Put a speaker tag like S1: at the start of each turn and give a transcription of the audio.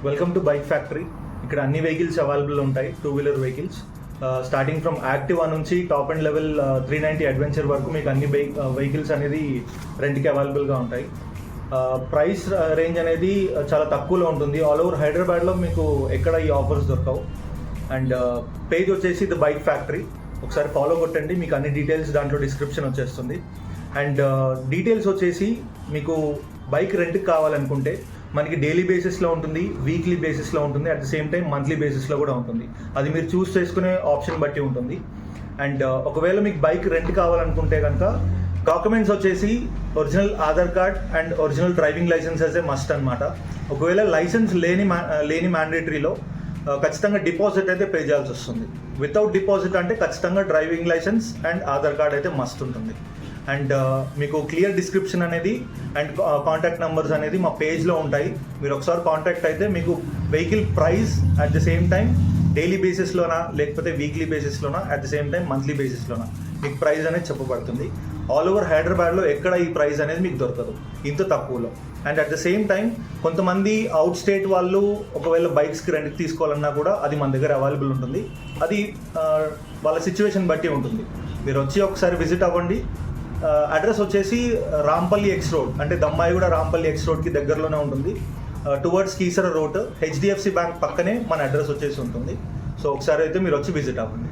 S1: Welcome to bike factory. ఇక్కడ అన్ని vehicles available ఉంటాయి, 2-వీలర్ వెహికల్స్. స్టార్టింగ్ ఫ్రమ్ యాక్టివా నుంచి టాప్ అండ్ లెవెల్ 390 అడ్వెంచర్ వరకు మీకు అన్ని వెహికల్స్ అనేది రెంట్కి అవైలబుల్గా ఉంటాయి. ప్రైస్ రేంజ్ అనేది చాలా తక్కువలో ఉంటుంది. ఆల్ ఓవర్ హైదరాబాద్లో మీకు ఎక్కడ ఈ ఆఫర్స్ దొరకవు. అండ్ పేజ్ వచ్చేసి ద బైక్ ఫ్యాక్టరీ, ఒకసారి ఫాలో కొట్టండి, మీకు అన్ని డీటెయిల్స్ దాంట్లో డిస్క్రిప్షన్ వచ్చేస్తుంది. అండ్ డీటెయిల్స్ వచ్చేసి మీకు బైక్ రెంట్కి కావాలనుకుంటే మనకి డైలీ బేసిస్లో ఉంటుంది, వీక్లీ బేసిస్లో ఉంటుంది, at the same time monthly బేసిస్లో కూడా ఉంటుంది. అది మీరు చూస్ చేసుకునే ఆప్షన్ బట్టి ఉంటుంది. అండ్ ఒకవేళ మీకు బైక్ రెంట్ కావాలనుకుంటే కనుక డాక్యుమెంట్స్ వచ్చేసి original Aadhaar card and original driving licence అయితే మస్ట్ అనమాట. ఒకవేళ లైసెన్స్ లేని మ్యాండేటరీలో ఖచ్చితంగా డిపాజిట్ అయితే పే చేయాల్సి వస్తుంది. వితౌట్ డిపాజిట్ అంటే ఖచ్చితంగా driving licence and Aadhaar card అయితే మస్ట్ ఉంటుంది. అండ్ మీకు క్లియర్ డిస్క్రిప్షన్ అనేది అండ్ కాంటాక్ట్ నెంబర్స్ అనేది మా పేజ్లో ఉంటాయి. మీరు ఒకసారి కాంటాక్ట్ అయితే మీకు vehicle price at the same time daily బేసిస్లోనా లేకపోతే వీక్లీ బేసిస్లోనా at the same time monthly బేసిస్లోనా మీకు ప్రైస్ అనేది చెప్పబడుతుంది. ఆల్ ఓవర్ హైదరాబాద్లో ఎక్కడ ఈ ప్రైస్ అనేది మీకు దొరకదు ఇంత తక్కువలో. And at the same time కొంతమంది అవుట్ స్టేట్ వాళ్ళు ఒకవేళ బైక్స్కి రెంట్కి తీసుకోవాలన్నా కూడా అది మన దగ్గర అవైలబుల్ ఉంటుంది. అది వాళ్ళ సిచ్యువేషన్ బట్టి ఉంటుంది. మీరు వచ్చి ఒకసారి విజిట్ అవ్వండి. అడ్రస్ వచ్చేసి రాంపల్లి ఎక్స్ రోడ్, అంటే దమ్మాయిగూడ రాంపల్లి ఎక్స్ రోడ్కి దగ్గరలోనే ఉంటుంది. Towards Keesara road, HDFC bank పక్కనే మన అడ్రస్ వచ్చేసి ఉంటుంది. సో ఒకసారి అయితే మీరు వచ్చి విజిట్ అవ్వండి.